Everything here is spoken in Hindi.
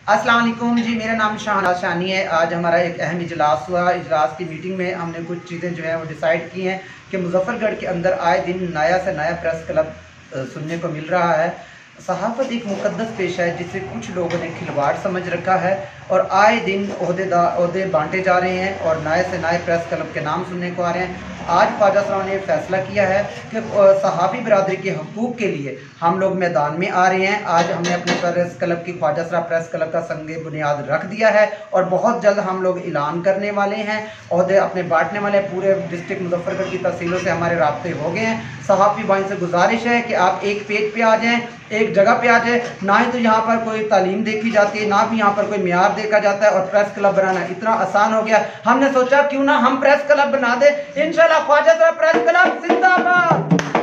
अस्सलाम वालेकुम जी, मेरा नाम शाहनाज शानी है। आज हमारा एक अहम इजलास हुआ। इजलास की मीटिंग में हमने कुछ चीज़ें जो है वो डिसाइड की हैं कि मुजफ्फरगढ़ के अंदर आए दिन नया से नया प्रेस क्लब सुनने को मिल रहा है। सहाफ़त एक मुक़द्दस पेशा है जिसे कुछ लोगों ने खिलवाड़ समझ रखा है और आए दिन ओहदे बांटे जा रहे हैं और नए से नए प्रेस क्लब के नाम सुनने को आ रहे हैं। आज ख्वाजा साहब ने फैसला किया है कि सहाफ़ी बरादरी के हकूक़ के लिए हम लोग मैदान में आ रहे हैं। आज हमने अपने प्रेस क्लब की ख्वाजा साहब प्रेस क्लब का संगे बुनियाद रख दिया है और बहुत जल्द हम लोग ऐलान करने वाले हैं, ओहदे अपने बांटने वाले। पूरे डिस्ट्रिक्ट मुजफ्फरगढ़ की तहसीलों से हमारे राब्ते हो गए हैं। सहाफ़ी भाई से गुजारिश है कि आप एक पेज पे आ जाएँ, एक जगह पे आ जाए। ना ही तो यहाँ पर कोई तालीम देखी जाती है, ना भी यहाँ पर कोई मियार देखा जाता है और प्रेस क्लब बनाना इतना आसान हो गया। हमने सोचा क्यों ना हम प्रेस क्लब बना दे। इंशाल्लाह ख्वाजा साहब प्रेस क्लब जिंदाबाद।